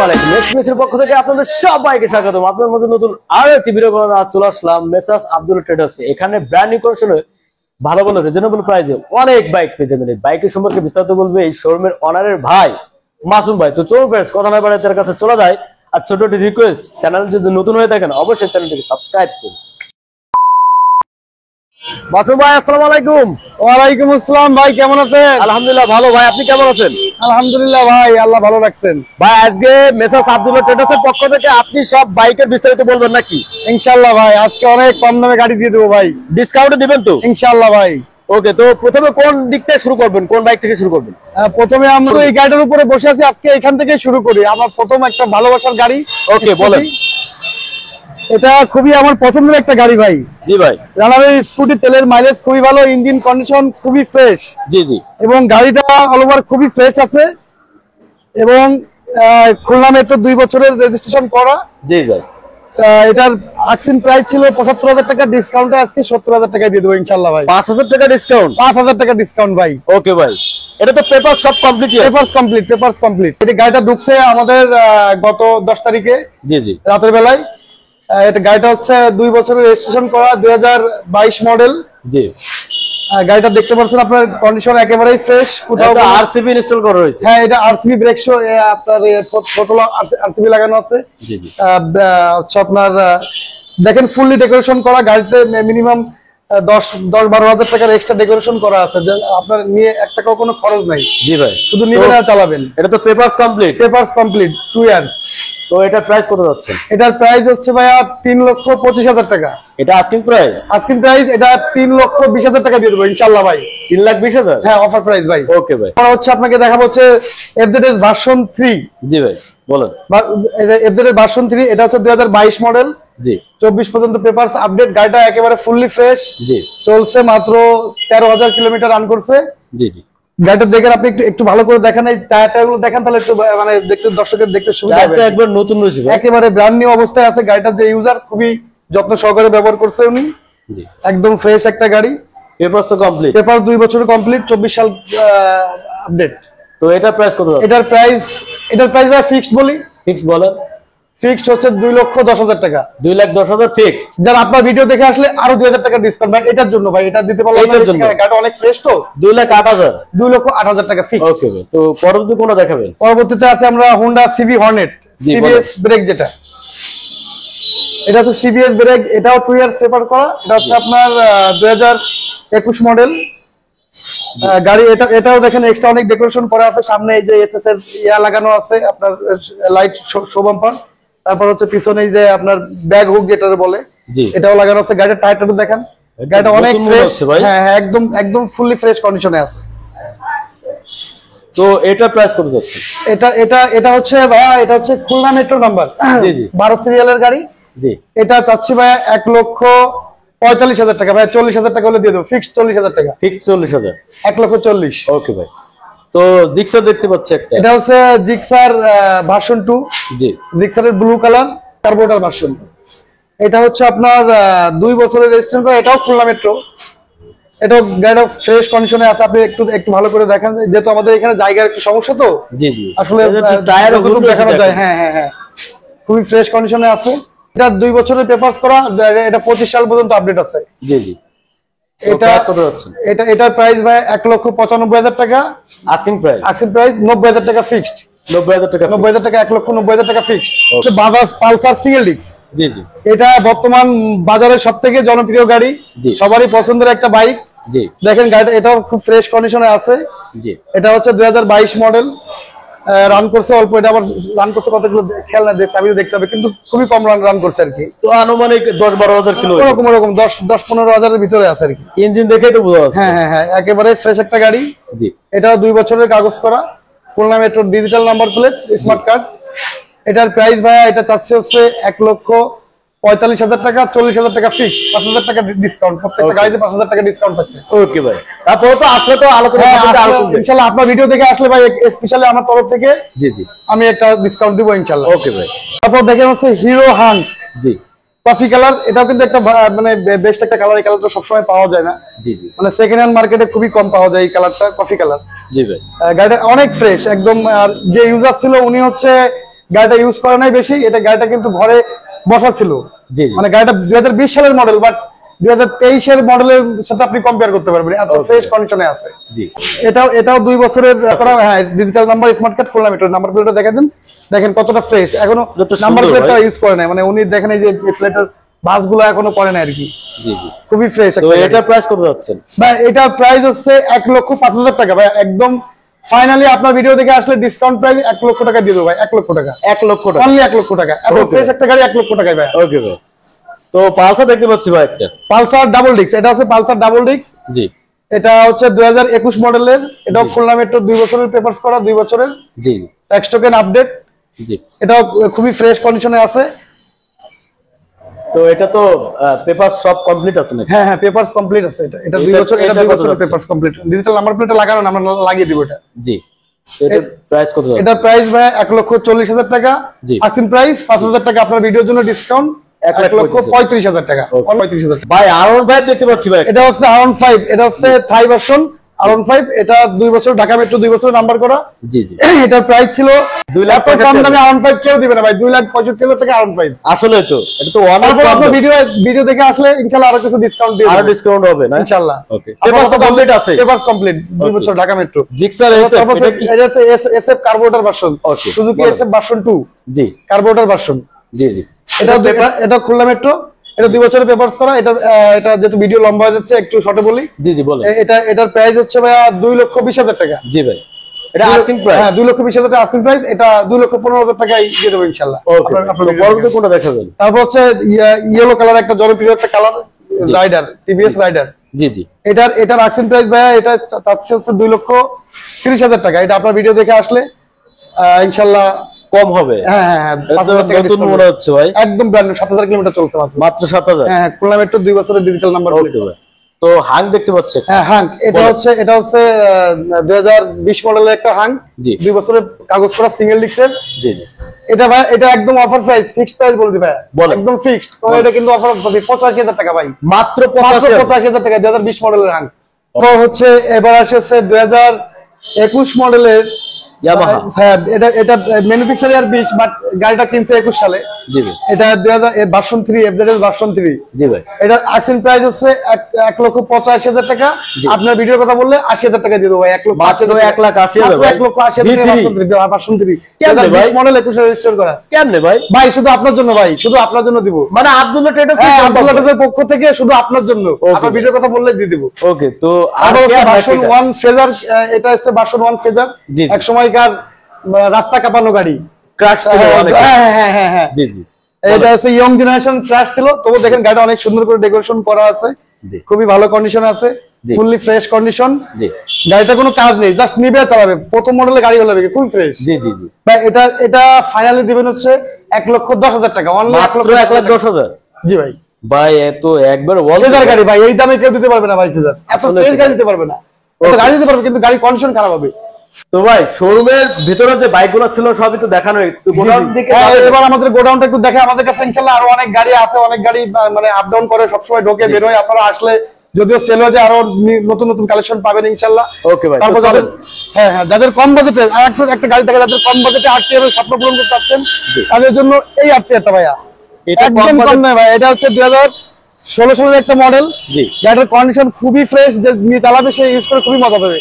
আলাইকুম। মেসের পক্ষ থেকে আপনাদের সবাইকে স্বাগতম। আপনাদের মধ্যে নতুন আরো একটি ভিডিও বানাতে চলে আসলাম মেসার্স আব্দুল ট্রেডার্স। এখানে ব্র্যান্ড নিউ কন্ডিশনে ভালো ভালো রিজনেবল প্রাইসে অনেক বাইক পেয়ে যাবেন। এই বাইকের সম্পর্কে বিস্তারিত বলবে এই শোরুমের অনারের ভাই মাসুম ভাই। তো চলুন ফ্রেন্ডস, কথা না বাড়াই তার কাছে চলে যায়। আর ছোট একটি রিকোয়েস্ট, চ্যানেল যদি নতুন হয়ে থাকেন অবশ্যই চ্যানেলটিকে সাবস্ক্রাইব করুন। মাসুম ভাই আসসালামু আলাইকুম। ওয়ালাইকুম আসসালাম ভাই, কেমন আছেন? আলহামদুলিল্লাহ ভালো ভাই, আপনি কেমন আছেন? আলহামদুলিল্লাহ ভাই, আল্লাহ ভালো রাখছেন ভাই আজকে মেসার্স আব্দুল ট্রেডার্সের পক্ষ থেকে আপনি সব বাইকের বিস্তারিত বলবেন নাকি? ইনশাআল্লাহ ভাই, আজকে অনেক কম দামে গাড়ি দিয়ে দেবো ভাই। ডিসকাউন্ট দিবেন তো ইনশাআল্লাহ ভাই। ওকে, তো প্রথমে কোন দিক থেকে শুরু করবেন, কোন বাইক থেকে শুরু করবেন? প্রথমে আমরা এই গাড়িটার উপরে বসে আছি, আজকে এখান থেকে শুরু করি। আমার প্রথম একটা ভালোবাসার গাড়ি। ওকে বলেন। এটা খুবই আমার পছন্দের একটা গাড়ি ভাই। জি ভাই। রানারের স্কুটি, তেলের মাইলেজ খুবই ভালো, ইঞ্জিন কন্ডিশন খুবই ফ্রেশ। জি জি। এবং গাড়িটা অল ওভার খুবই ফ্রেশ আছে এবং খুলনা মেট্রো 2 বছরের রেজিস্ট্রেশন করা। জি ভাই। এটার আক্সিন প্রাইস ছিল ৭৫,০০০ টাকা, ডিসকাউন্টে আজকে ৭০,০০০ টাকা দিয়ে দেবো ইনশাআল্লাহ ভাই। ৫,০০০ টাকা ডিসকাউন্ট? ৫,০০০ টাকা ডিসকাউন্ট ভাই। ওকে ভাই, এটা তো পেপার সব কমপ্লিট? Papers complete. এই গাড়িটা ঢুকছে আমাদের গত 10 তারিখে জি জি রাতের বেলায়। এটা গাড়িটা হচ্ছে 2 বছরের রেজিস্ট্রেশন করা, 2022 মডেল। জি। গাড়িটা দেখতে পাচ্ছেন আপনার কন্ডিশন একেবারেই ফ্রেশ, কোথাও আরসিবি ইনস্টল করা হয়েছে। হ্যাঁ, এটা আরসিবি ব্রেক শো, আপনার টোটাল আরসিবি লাগানো আছে। জি জি। হচ্ছে আপনার দেখেন ফুললি ডেকোরেশন করা। গাড়িতে মিনিমাম ১০-১২ হাজার টাকার এক্সট্রা ডেকোরেশন করা আছে, আপনার নিয়ে 1 টাকাও কোনো খরচ নাই। জি ভাই, শুধু নিবেন আর চালাবেন। এটা তো papers complete? Papers complete, 2 years. তো এটার প্রাইস কত যাচ্ছে? এটার প্রাইস হচ্ছে ভাইয়া ৩,২৫,০০০ টাকা। এটা আস্কিং প্রাইস? আস্কিং প্রাইস এটা ৩,২০,০০০ টাকা দিয়ে দেবো ইনশাআল্লাহ ভাই। ৩,২০,০০০? হ্যাঁ, অফার প্রাইস ভাই। ওকে ভাই। আর হচ্ছে আপনাকে দেখাবো হচ্ছে এফজেডএস ভার্সন 3। জি ভাই বলেন। এফজেডএস ভার্সন 3, এটা হচ্ছে 2022 মডেল। জি। 24 পর্যন্ত পেপারস আপডেট। গাড়িটা একেবারে ফুললি ফ্রেশ। জি। চলছে মাত্র 13,000 কিলোমিটার রান করছে। জি জি। গাড়িটা দেখেন আপনি, একটু ভালো করে দেখেন, এই টায়ারগুলো দেখেন, তাহলে একটু মানে দেখতে দর্শকের দেখতে সুবিধা হবে। এটা একবার নতুন রয়েছে, একেবারে ব্র্যান্ড নিউ অবস্থায় আছে। গাড়িটা যে ইউজার খুবই যত্ন সহকারে ব্যবহার করছে উনি। জি। একদম ফ্রেশ একটা গাড়ি। পেপারস তো কমপ্লিট? পেপার 2 বছরের কমপ্লিট, 24 সাল আপডেট। তো এটার প্রাইস কত? এটার প্রাইস ভাই ফিক্সড বলি। ফিক্স বলেন। ফিক্সড হচ্ছে 2,10,০০০ টাকা। 2,10,০০০ ফিক্সড। যারা আপনার ভিডিও দেখে আসলে আরো 2,000 টাকা ডিসকাউন্ট ভাই এটার জন্য ভাই। এটা দিতে পারলাম না, গাড়িটা অনেক ফ্রেশ তো। 2,08,০০০? 2,08,০০০ টাকা ফিক্সড। ওকে ভাই, তো পরবর্তী কোনটা দেখাবেন? পরবর্তীতে আছে আমরা Honda CB Hornet, CBS brake যেটা। এটা হচ্ছে সিবিএস ব্রেক, এটাও 2 ইয়ার্স পেপার করা। এটা হচ্ছে আপনার 2021 মডেল গাড়ি। এটাও দেখেন এক্সট্রা অনেক ডেকোরেশন করা আছে। সামনে এই যে এসএস এর লাগানো আছে, আপনার লাইট শো বাম্পার। তারপর হচ্ছে পিছনে এই যে আপনার ব্যাগ হুক যেটা বলে, এটাও লাগানো আছে। গাড়ির টায়ারটা দেখেন, গাড়িটা অনেক ফ্রেশ। হ্যাঁ হ্যাঁ, একদম ফুললি ফ্রেশ কন্ডিশনে আছে। তো এটা প্রাইস কত যাচ্ছে? এটা হচ্ছে ভাই, এটা হচ্ছে খুলনা মেট্রো নাম্বার 12 সিরিয়ালের গাড়ি। জি। এটা চাচ্ছি ভাই 1,45,০০০ টাকা। ভাই 40,000 টাকা হলে দিয়ে দেবো, ফিক্সড 40,000 টাকা। ফিক্সড 40,000? 1,40,০০০। ওকে ভাই। তো জিক্সার দেখতে পাচ্ছি একটা। এটা হচ্ছে জিক্সার ভার্সন 2। জি। জিক্সারের ব্লু কালার কার্বোটার ভার্সন। এটা হচ্ছে আপনার 2 বছরের রেজিস্ট্রেশন করা। এটাও খুলনা মেট্রো। এটাও গাড়িটা ফ্রেশ কন্ডিশনে আছে। আপনি একটু ভালো করে দেখেন, যেহেতু আমাদের এখানে জায়গার একটু সমস্যা তো। জি জি। আসলে টায়ারও দেখানো যায়। হ্যাঁ হ্যাঁ হ্যাঁ, খুবই ফ্রেশ কন্ডিশনে আছে। এটা 2 বছরের পেপারস করা। এটা 25 সাল পর্যন্ত আপডেট আছে। জি জি। এটার প্রাইস ভাই 1,95,০০০ টাকা আস্কিং প্রাইস। 90,000 টাকা ফিক্সড। 90,000 টাকা 1,90,000 টাকা fixed. Bajaj Pulsar single disc. জি জি। এটা বর্তমান বাজারের সবথেকে জনপ্রিয় গাড়ি, সবারই পছন্দের একটা বাইক। জি। দেখেন গাড়িটা, এটাও খুব ফ্রেশ কন্ডিশনে আছে। জি। এটা হচ্ছে 2022 মডেল। রান করছে অল্প। এটা আবার রান করছে কতগুলো খেয়াল না, দেখতে হবে, কিন্তু খুবই কম রান করছে আর কি। তো আনুমানিক 10-12,000 কিলো, ওরকম 10-15,000 ভিতরে আছে আর কি। ইঞ্জিন দেখেই তো বোঝা যাচ্ছে। হ্যাঁ হ্যাঁ হ্যাঁ, একেবারে ফ্রেশ একটা গাড়ি। জি। এটাও 2 বছরের কাগজ করা, Khulna metro digital number plate, smart card. এটার প্রাইস ভাইয়া এটা চাচ্ছে হচ্ছে 1,45,০০০ টাকা, 40,000 টাকা ফিক্স, 5,000 টাকা ডিসকাউন্ট। প্রত্যেকটা গাড়িতে 5,000 টাকা ডিসকাউন্ট থাকছে। ওকে ভাই। তারপরে তো আসলে তো আলোচনা ইনশাআল্লাহ আপনার ভিডিও দেখে আসলে ভাই স্পেশালি আমার তরফ থেকে জি জি আমি একটা ডিসকাউন্ট দিব ইনশাআল্লাহ। ওকে ভাই। তারপর দেখেন হচ্ছে হিরো হান্ট। জি। Coffee colour. এটাও কিন্তু একটা মানে বেস্ট একটা কালার। এই কালারটা সবসময় পাওয়া যায় না। জি জি। মানে সেকেন্ড হ্যান্ড মার্কেটে খুবই কম পাওয়া যায় এই কালারটা, কফি কালার। জি ভাই। গাড়িটা অনেক ফ্রেশ একদম। আর যে ইউজার ছিল উনি হচ্ছে গাড়িটা ইউজ করে নাই বেশি, এটা গাড়িটা কিন্তু ঘরে বসা ছিল। জি জি মানে গাড়িটা 2020 সালের মডেল, বাট 2023 এর মডেলের সাথে আপনি কম্পেয়ার করতে পারবেন, এত ফ্রেশ কন্ডিশনে আছে। জি এটাও 2 বছরের হ্যাঁ digital number smart card Khulna metro number প্লেটটা দেখেন কতটা ফ্রেশ, এখনো এটা তো নাম্বার সুন্দর প্লেটটা ভাই। ইউজ করে নাই, মানে উনি দেখেন এই যে প্লেটের ভাঁজগুলো এখনো করে নাই আর কি, জি জি। খুবই ফ্রেশ। তো এটার প্রাইস কত যাচ্ছেন? ভাই এটার প্রাইস হচ্ছে 1,05,000 টাকা ভাই, একদম ফাইনালি আপনার ভিডিও দেখে আসলে ডিসকাউন্ট প্রাইস 1 লক্ষ টাকা দিয়ে দেবো ভাই, 1 লক্ষ টাকা, 1 লক্ষ টাকা, অনলি 1 লক্ষ টাকা, এত Okay. ফ্রেশ একটা গাড়ি 1 লক্ষ টাকায় ভাই। ওকে ভাই। তো পালসার দেখতে পাচ্ছি ভাই একটা, পালসার ডাবল ডিস্ক, এটা হচ্ছে পালসার ডাবল ডিস্ক, জি এটা হচ্ছে 2021 মডেলের, এটাও খুলনা মেট্রো 2 বছরের পেপারস করা, 2 বছরের জি ট্যাক্স টোকেন আপডেট, জি। এটাও খুবই ফ্রেশ কন্ডিশনে আছে। তো এটা তো পেপার সব কমপ্লিট আছে নাকি? হ্যাঁ হ্যাঁ পেপারস কমপ্লিট আছে, এটা 2 বছর, এটা 2 বছরের পেপারস কমপ্লিট, ডিজিটাল নাম্বার প্লেটটা লাগানো না, আমরা লাগিয়ে দিব এটা। জি। তো এটার প্রাইস কত যাচ্ছে? এটার প্রাইস ভাই 1,40,000 টাকা, জি। আসিন প্রাইস 5,000 টাকা আপনার ভিডিওর জন্য ডিসকাউন্ট, 1,35,000 টাকা, Okay. 35,000 টাকা। ভাই আরন ভাই দেখতে পাচ্ছি ভাই, এটা হচ্ছে R15, এটা হচ্ছে থাই ভার্সন R15, এটা 2 বছর ঢাকা মেট্রো 2 বছর নাম্বার করা। জি জি। এটার প্রাইস ছিল 2 লাখ এত কম দামে R15 কেউ দিবে না ভাই, 2,65,000 টাকা R15। আসলে তো এটা তো অনেক তারপর কম আপনার দাম। ভিডিও দেখে আসলে ইনশাআল্লাহ আরো কিছু ডিসকাউন্ট দিয়ে আরো দেব ডিসকাউন্ট হবে না ইনশাআল্লাহ। ওকে। পেপার তো কমপ্লিট আছে, পেপারস কমপ্লিট 2 Okay. বছর ঢাকা মেট্রো। জিক্সার এসে তারপর এটা কি? এটা হচ্ছে SF carburettor version, Okay, Suzuki বলো। SF ভার্সন 2 জি কার্বোরেটর ভার্সন, জি জি। এটা খুলনা মেট্রো, এটা 2 বছরের পেপারস করা। এটা যেহেতু ভিডিও লম্বা হয়ে যাচ্ছে একটু শর্টে বলি, জি জি বলেন। এটার প্রাইস হচ্ছে ভাইয়া 2,20,000 টাকা। জি ভাই, এটা আস্কিং প্রাইস। হ্যাঁ 2,20,000 টাকা আস্কিং প্রাইস, এটা 2,15,000 টাকায় দিয়ে দেবো ইনশাআল্লাহ। ওকে। তো পরবর্তী কোনটা দেখাবেন? তারপর হচ্ছে ইয়েলো কালার, একটা জনপ্রিয় একটা কালার, রাইডার, টিভিএস রাইডার। জি জি। এটার আস্কিং প্রাইস ভাইয়া এটা চাচ্ছে হচ্ছে 2,30,000 টাকা, এটা আপনার ভিডিও দেখে আসলে ইনশাআল্লাহ কম হবে। হ্যাঁ হ্যাঁ হ্যাঁ, এটা তো 5,000 টাকা নতুন discount মনে হবে। হচ্ছে ভাই, একদম ব্র্যান্ড নিউ, 7,000 কিলোমিটার চলছে মাত্র। মাত্র 7,000। হ্যাঁ খুলনা মেট্রো 2 বছরের ডিজিটাল নাম্বার। ওকে ভাই। তো হাং দেখতে পাচ্ছে, হ্যাঁ হাং, এটা বলো। হচ্ছে 2020 মডেলের একটা হাং, জি। 2 বছরের কাগজ করা সিঙ্গেল ডিস্কের। জি জি। এটা একদম অফার প্রাইস, ফিক্সড প্রাইস বলে দিবে, বলো। একদম ফিক্সড। তো এটা কিন্তু অফার 85,000 টাকা ভাই, মাত্র মাত্র 85,000। 85,000 টাকা 2020 মডেলের হাং। তো হচ্ছে এবার আসছে 2021 মডেলের ইয়ামাহা। হ্যাঁ এটা ম্যানুফ্যাকচার ইয়ার 20, বাট গাড়িটা কিনছে 21 সালে। জি ভাই। এটা 2000 ভার্সন 3 এফজেড ভার্সন 3। জি ভাই। এটার আক্সিন প্রাইস হচ্ছে 1,85,000 টাকা। জি। আপনার ভিডিওর কথা বললে 80,000 টাকা দিয়ে দেবো ভাই, মাত্র 1,80,000 ভাই। 1,80,000 টাকা ভার্সন 3 কেমনে ভাই? মডেল 21 রেজিস্টার করা কেমনে ভাই? ভাই, শুধু আপনার জন্য ভাই, শুধু আপনার জন্য দিব। মানে আব্দুল্লাহ ট্রেডার্স হ্যাঁ আব্দুল্লাহ টেকের পক্ষ থেকে শুধু আপনার জন্য, Okay, আপনার ভাই। ভিডিওর কথা বললে দিয়ে দিব। ওকে। তো আর আর কি আর ভার্সন বাকিটা? 1 ফেজার, এটা হচ্ছে ভার্সন 1 ফেজার, জি, জি। এক সময়কার রাস্তা কাঁপানো গাড়ি। ক্র্যাশ ছিল অনেক। হ্যাঁ জি জি। এটা হচ্ছে ইয়ং জেনারেশন ট্র্যাক ছিল, তবু দেখেন গাড়িটা অনেক সুন্দর করে ডেকোরেশন করা আছে, জি। খুবই ভালো কন্ডিশন আছে, জি। Fully fresh condition. জি গাড়িটা কোনো কাজ নেই, জাস্ট নিবে চালাবে, প্রথম মডেলের গাড়ি হলে খুব ফ্রেশ। জি জি জি। ভাই এটা ফাইনালি দিবেন হচ্ছে 1,10,000 টাকা, অনলি মাত্র 1,10,000। জি ভাই। ভাই এত একবার ফেজার গাড়ি ভাই, এই দামে কেউ দিতে পারবে না ভাই, ফেজার এত আসলে ফ্রেশ তো গাড়ি ভাই। দিতে পারবে না। এটা গাড়ি দিতে পারবে কিন্তু গাড়ি কন্ডিশন খারাপ হবে। তো ভাই শোরুমের ভিতরে যে বাইকগুলো ছিল সবই তো দেখানো হয়েছে, তো গোডাউন দিকে হ্যাঁ, যাবেন? এবার আমাদের গোডাউনটা একটু দেখে, আমাদের কাছে ইনশাআল্লাহ আরো অনেক গাড়ি আছে, অনেক গাড়ি মানে আপ ডাউন করে, সবসময় ঢোকে বের হয়। আপনারা আসলে যদিও সেল হয়ে যায়, আরো নতুন নতুন কালেকশন পাবেন ইনশাআল্লাহ। ওকে ভাই। তারপর তো চলেন। যাদের কম বাজেটে, আর একটা গাড়ি থাকে যাদের কম বাজেটে RTR এর স্বপ্ন পূরণ করতে চাচ্ছেন, জি। তাদের জন্য এই RTR টা ভাইয়া এটা একদম কম কম budget- নয় ভাই, এটা হচ্ছে 2016 সালের একটা মডেল। জি। গাড়িটার কন্ডিশন খুবই ফ্রেশ, যে নিয়ে চালাবে সে ইউজ করে খুবই মজা পাবে।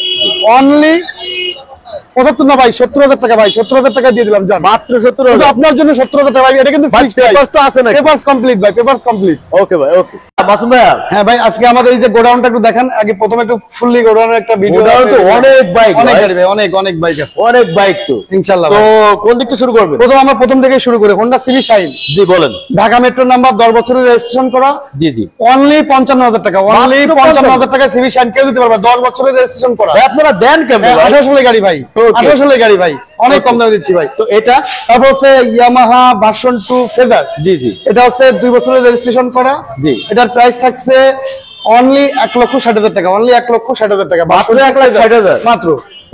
অনলি 75 না ভাই, 70,000 টাকা ভাই, 70,000 টাকা দিয়ে দিলাম জান, মাত্র শুধু 70,000। আপনার জন্য 70,000 টাকা ভাই, এটা কিন্তু ভাই fixed পেপারস price। তো আছে নাকি? পেপারস কমপ্লিট ভাই, পেপারস কমপ্লিট। ওকে ভাই। ওকে মাসুম ভাইয়া, হ্যাঁ ভাই, আজকে আমাদের এই যে গোডাউনটা একটু দেখেন, আগে প্রথমে একটু ফুললি গোডাউনের একটা ভিডিও। গোডাউন তো অনেক বাইক অনেক ভাই, গাড়ি ভাই, অনেক বাইক আছে অনেক বাইক তো। ইনশাআল্লাহ তো ভাই। কোন দিক থেকে শুরু করবেন? আমরা প্রথম থেকে শুরু করি, হোন্ডা সিভি শাইন, জি বলেন। ঢাকা মেট্রো নাম্বার, 10 বছরের রেজিস্ট্রেশন করা, জি জি। অনলি 55,000 টাকা, অনলি মাত্র 55,000 টাকা সিভি শাইন কেউ দিতে পারবে, 10 বছরের রেজিস্ট্রেশন করা। ভাই আপনারা দেন কেমন ভাই? 18 সালের গাড়ি ভাই, Okay. 18 সালের গাড়ি ভাই, অনেক Okay. কম দামে দিচ্ছি ভাই। তো এটা তারপর হচ্ছে ইয়ামাহা ভার্সন 2 ফেজার, জি জি এটা হচ্ছে 2 বছরের রেজিস্ট্রেশন করা। জি। এটার প্রাইস থাকছে অনলি 1,60,000 টাকা, অনলি 1,60,000 টাকা, মাত্র 1,60,000 মাত্র।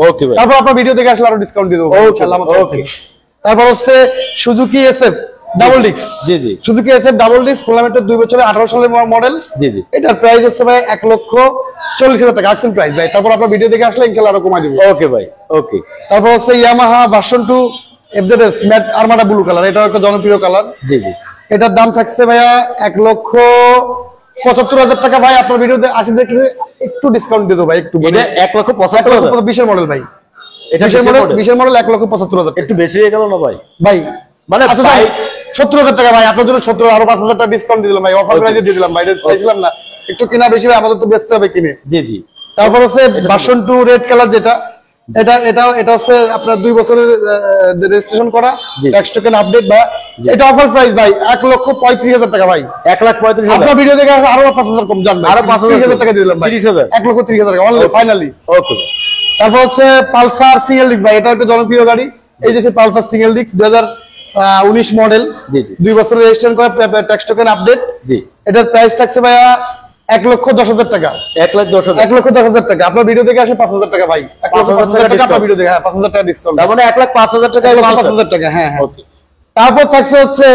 ওকে ভাই। তারপর আপনার ভিডিও দেখে আসলে আরো ডিসকাউন্ট দিয়ে দেবো Okay, ইনশাআল্লাহ আমার তরফ okay. থেকে। তারপর হচ্ছে সুজুকি SF ডাবল ডিস্ক, জি জি Suzuki SF double disc, Khulna metro 2 বছরের 18 সালের মডেল। জি জি। এটার প্রাইস হচ্ছে ভাই 1,40,000 টাকা, আকশন প্রাইস ভাই। তারপর আপনার ভিডিও দেখে আসলে ইনশাআল্লাহ আরো কমাই দেবো। ওকে ভাই। ওকে। তারপর হচ্ছে Yamaha version 2 FZS matte armada blue colour, এটাও একটা জনপ্রিয় কালার। জি জি। এটার দাম থাকছে ভাইয়া 1,75,000 টাকা ভাই। আপনার ভিডিওতে আসি দেখলে একটু ডিসকাউন্ট দিয়ে দেবো ভাই, একটু এটা 1,75,000 20 মডেল ভাই, এটা 20 মডেল 1,75,000 একটু বেশি হয়ে গেল না ভাই? ভাই মানে আচ্ছা ভাই 70,000 টাকা ভাই, আপনার জন্য 70 আরো 5,000 টাকা ডিসকাউন্ট দিয়ে দিলাম ভাই, অফার প্রাইসে দিয়ে দিলাম ভাই। এটা চাইছিলাম না, একটু কিনা বেশি ভাই, আমাদের তো বেচতে হবে কিনে। জি জি। তারপর হচ্ছে ভার্সন 2 রেড কালার, যেটা এটা হচ্ছে আপনার 2 বছরের রেজিস্ট্রেশন করা, ট্যাক্স টোকেন আপডেট ভাই। এটা অফার প্রাইস ভাই 1,35,000 টাকা ভাই। 1,35,000 আপনার ভিডিও দেখে আরো 5,000 কম জান ভাই, আরো 5,000 টাকা দিয়ে দিলাম ভাই, 30,000 1,30,000 টাকা অনলি ফাইনালি। ওকে। তারপর হচ্ছে পালসার সিঙ্গেল ডিস্ক ভাই, এটা একটা জনপ্রিয় গাড়ি। এই যে পালসার সিঙ্গেল ডিস্ক 2019 মডেল, জি জি। 2 বছরের রেজিস্ট্রেশন করা, ট্যাক্স টোকেন আপডেট। জি। এটার প্রাইস থাকছে ভাইয়া 1,10,000 টাকা। 1,10,000 1,10,000 টাকা। আপনার ভিডিও দেখে আসে 5,000 টাকা ভাই, 1,05,000 টাকা আপনার ভিডিও দেখে, হ্যাঁ 5,000 টাকা ডিসকাউন্ট। তার মানে 1,05,000 টাকা 1,05,000 টাকা, হ্যাঁ হ্যাঁ। ওকে। তারপর থাকছে হচ্ছে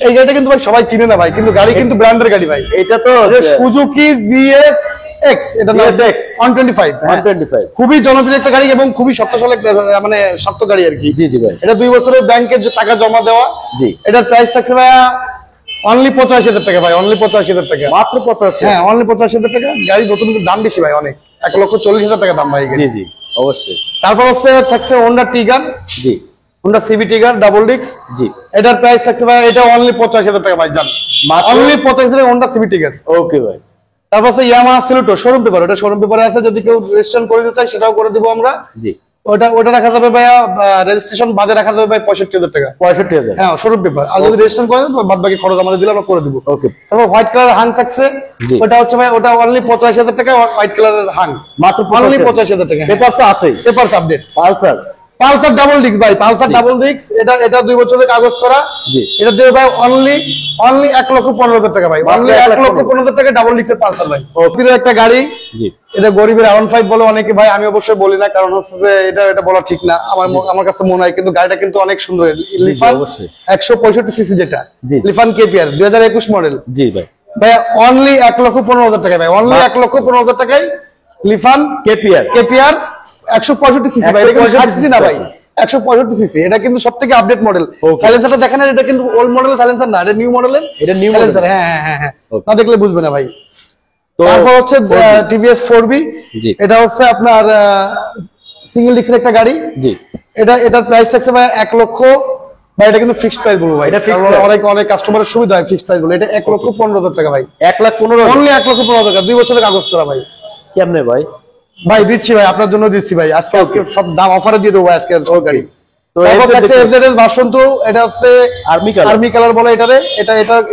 এই গাড়িটা কিন্তু ভাই সবাই চিনে না ভাই, কিন্তু গাড়ি কিন্তু ব্র্যান্ডের গাড়ি ভাই। এটা তো সুজুকি জিএসএক্স, এটা নাম GSX 125, 125 খুবই জনপ্রিয় একটা গাড়ি এবং খুবই শক্তশালী মানে শক্ত গাড়ি আর কি। জি জি ভাই। এটা 2 বছরের ব্যাংকে টাকা জমা দেওয়া। জি। এটার প্রাইস থাকছে ভাইয়া অনলি 85,000 টাকা ভাই, অনলি 85,000 টাকা, মাত্র 85। হ্যাঁ অনলি 85,000 টাকা। গাড়ি নতুন দাম বেশি ভাই অনেক, 1,40,000 টাকা দাম ভাই। জি জি অবশ্যই। তারপর হচ্ছে থাকছে হোন্ডা টিগার, জি। Honda CB Trigger double disc. জি। এটার প্রাইস থাকছে ভাই, এটা অনলি 85,000 টাকা ভাই জান, অনলি 85,000 হোন্ডা সিবি টিগার। ওকে ভাই। তারপর হচ্ছে ইয়ামাহা সিলেটো শোরুম পেপার, ওটা শোরুম পেপারে আছে, যদি কেউ রেজিস্ট্রেশন করে দিতে চায় সেটাও করে দিব আমরা। জি। ওটা রাখা যাবে ভাইয়া, রেজিস্ট্রেশন বাদে রাখা যাবে ভাই 65,000 টাকা, 65,000। হ্যাঁ শোরুম পেপার। আর যদি রেজিস্ট্রেশন করে দেন বাদ বাকি খরচ আমাদের দিলে আমরা করে দিব। ওকে। তারপর হোয়াইট কালার হাং থাকছে, জি। ওটা হচ্ছে ভাই ওটা অনলি 85,000 টাকা, হোয়াইট কালারের হাং মাত্র অনলি 85,000 টাকা। পেপারস তো আছেই। Papers update. Pulsar double disc ভাই, পালসার ডাবল ডিস্ক, এটা 2 বছরের কাগজ করা। জি। এটা দেবে ভাই অনলি 1,15,000 টাকা ভাই, অনলি 1,15,000 টাকা ডাবল ডিস্কের পালসার ভাই। ওপিরও একটা গাড়ি। জি। এটা গরিবের R15 বলে অনেকে ভাই, আমি অবশ্যই বলি না, কারণ হচ্ছে যে এটা বলা ঠিক না আমার কাছে মনে হয়, কিন্তু গাড়িটা কিন্তু অনেক সুন্দর। লিফান অবশ্যই 165 সিসি, যেটা জি। লিফান কেপিআর 2021 মডেল জি ভাই। ভাই অনলি 1,15,000 টাকা ভাই, অনলি 1,15,000 টাকায় লিফান কেপিআর 165 সিসি ভাই, এটা কিন্তু 60 সিসি না ভাই, 165 সিসি। এটা কিন্তু সবথেকে আপডেট মডেল। সাইলেন্সারটা দেখেন, এটা কিন্তু ওল্ড মডেল সাইলেন্সার না, এটা নিউ মডেলের, এটা নিউ সাইলেন্সার। হ্যাঁ হ্যাঁ হ্যাঁ হ্যাঁ, না দেখলে বুঝবে না ভাই। তো তারপর হচ্ছে টিভিএস 4B, জি। এটা হচ্ছে আপনার সিঙ্গেল ডিস্কের একটা গাড়ি। জি। এটার প্রাইস থাকছে ভাই 1 লক্ষ ভাই, এটা কিন্তু ফিক্সড প্রাইস বলবো ভাই, এটা fixed price। অনেক কাস্টমারের সুবিধা হয় ফিক্সড প্রাইস বলে। এটা 1,15,000 টাকা ভাই, 1,15,000 অনলি 1,15,000 টাকা, 2 বছরের কাগজ করা ভাই। কেমনে ভাই? ভাই দিচ্ছি ভাই, আপনার জন্য দিচ্ছি ভাই, আজকে সব দাম অফারে দিয়ে দেবো ভাই আজকে সব গাড়ি। তো এফজেডএস ভার্সন 2, এটা হচ্ছে আর্মি কালার বলে এটারে।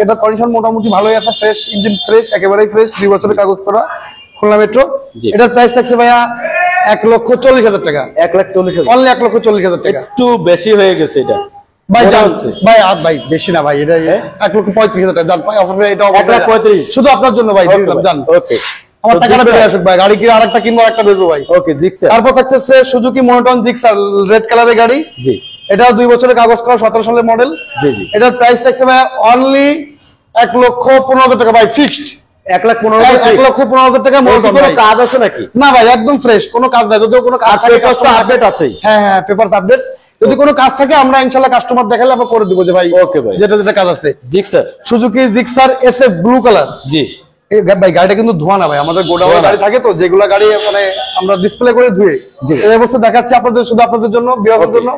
এটা কন্ডিশন মোটামুটি ভালোই আছে, ফ্রেশ ইঞ্জিন, ফ্রেশ একেবারেই ফ্রেশ, 2 বছরের কাগজ করা, খুলনা মেট্রো। এটার প্রাইস থাকছে ভাইয়া 1,40,000 টাকা, 1,40,000 অনলি 1,40,000 টাকা। একটু বেশি হয়ে গেছে এটা ভাই মনে জান হচ্ছে। ভাই, ভাই বেশি না ভাই, এটা 1,35,000 টাকা জান ভাই, অফার এটা 1,35,000 শুধু আপনার জন্য ভাই দিয়ে দিলাম জান। ওকে। আমার টাকাটা বেড়ে আসুক ভাই, গাড়ি কি আরেকটা কিনবো, আরেকটা বেচবো ভাই। ওকে জিক্সার। তারপর থাকছে সুজুকি মনোটন জিক্সার রেড কালারের গাড়ি। জি। এটা 2 বছরের কাগজ করা, 17 সালের মডেল। জি জি। এটার প্রাইস থাকছে ভাই অনলি 1,15,000 টাকা ভাই, ফিক্সড 1,15,000 টাকা। মনোটন কোনো ভাই, কাজ আছে নাকি? না ভাই একদম ফ্রেশ, কোনো কাজ নাই, যদিও কোনো কাজ থাকে পেপারস তো আপডেট আছেই। হ্যাঁ হ্যাঁ পেপারস আপডেট, যদি কোনো কাজ থাকে আমরা ইনশাআল্লাহ কাস্টমার দেখালে আমরা করে দিব যে ভাই, ওকে ভাই, যেটা কাজ আছে। Gixxer Suzuki Gixxer SF blue colour. জি। এই ভাই গাড়িটা কিন্তু ধোয়া না ভাই, আমাদের গোডাউনে গাড়ি থাকে তো, যেগুলা গাড়ি মানে আমরা ডিসপ্লে করে ধুয়ে এই অবস্থা দেখাচ্ছি আপনাদের, শুধু আপনাদের জন্য, বিয়ারের জন্য।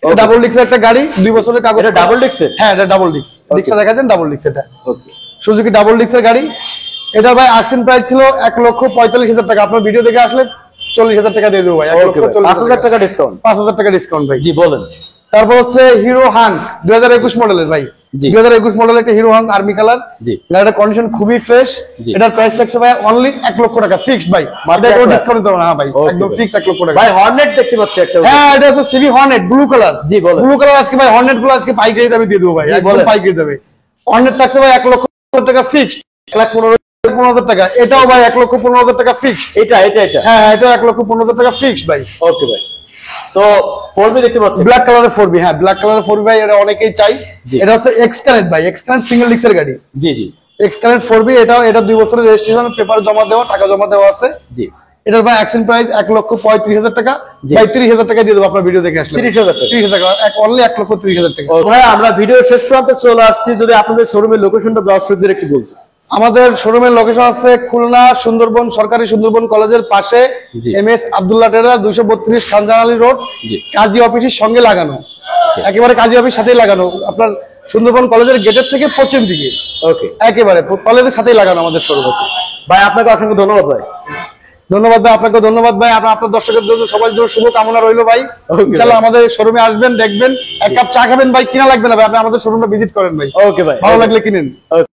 এটা ডাবল ডিস্কের একটা গাড়ি, 2 বছরের কাগজ। এটা ডাবল ডিস্কের? হ্যাঁ এটা ডাবল ডিস্ক, ডিস্কটা দেখাচ্ছেন ডাবল ডিস্ক। এটা ওকে। সুজুকি ডাবল ডিস্কের গাড়ি। এটা ভাই আক্সিন প্রাইস ছিল 1,45,000 টাকা, আপনার ভিডিও দেখে আসলে 40,000 টাকা দিয়ে দেবো ভাই, 5,000 টাকা ডিসকাউন্ট। 5,000 টাকা ডিসকাউন্ট ভাই। জি বলেন। তারপর হচ্ছে হিরো হাং 2021 মডেলের ভাই, 2021 মডেলের একটা হিরো হাং আর্মি কালার। জি। গাড়িটার কন্ডিশন খুবই ফ্রেশ। এটার প্রাইস থাকছে ভাই অনলি 1 লক্ষ টাকা, ফিক্সড ভাই, এটা কোনো ডিসকাউন্ট দেব না ভাই, একদম ফিক্সড 1 লক্ষ টাকা ভাই। হর্নেট দেখতে পাচ্ছি একটা। হ্যাঁ এটা হচ্ছে সিভি হর্নেট ব্লু কালার। জি বলেন। ব্লু কালার আজকে ভাই হর্নেট গুলো আজকে পাইকারি দামে দিয়ে দেবো ভাই, একদম পাইকারি দামে। হর্নেট থাকছে ভাই 1 লক্ষ টাকা ফিক্সড, 1,15,000 টাকা। এটাও ভাই 1,15,000 টাকা ফিক্সড। এটা হ্যাঁ এটা 1,15,000 টাকা ফিক্সড ভাই। ওকে ভাই। তো 4B দেখতে পাচ্ছি, ব্ল্যাক কালারের 4B। হ্যাঁ ব্ল্যাক কালারের 4B ভাই, এটা অনেকেই চাই। এটা হচ্ছে এক্স কানেক্ট ভাই, এক্স কানেক্ট সিঙ্গেল ডিস্কের গাড়ি। জি জি। এক্স কানেক্ট 4B, এটা 2 বছরের রেজিস্ট্রেশন পেপার জমা দেওয়া, টাকা জমা দেওয়া আছে। জি। এটার ভাই অ্যাকশন প্রাইস 1,35,000 টাকা। জি। ভাই 30,000 টাকা দিয়ে দেবো আপনার ভিডিও দেখে আসলে। 30,000 টাকা। 30,000 টাকা, অনলি 1,30,000 টাকা। ও ভাই, আমরা ভিডিও শেষ প্রান্তে চলে আসছি, যদি আপনাদের শোরুমের লোকেশনটা দর্শকদের একটু বলতেন। আমাদের শোরুমের লোকেশন আছে খুলনা সুন্দরবন সরকারি সুন্দরবন কলেজের পাশে, জি। MS Abdullah traders 232 Khanjan Ali road, জি। কাজী অফিসের সঙ্গে লাগানো, একেবারে কাজী অফিস সাথেই লাগানো, আপনার সুন্দরবন কলেজের গেটের থেকে পশ্চিম দিকে, ওকে একেবারে কলেজের সাথেই লাগানো আমাদের শোরুম। ভাই, আপনাকে অসংখ্য ধন্যবাদ ভাই। ধন্যবাদ ভাই, আপনাকে ধন্যবাদ ভাই। আপনার দর্শকের জন্য সবার জন্য শুভ কামনা রইলো ভাই। Okay, ইনশাআল্লাহ আমাদের শোরুমে আসবেন, দেখবেন, এক কাপ চা খাবেন ভাই, কিনা লাগবে না ভাই, আপনি আমাদের শোরুমটা ভিজিট করেন ভাই, ওকে ভাই, ভালো লাগলে কিনেন। ওকে।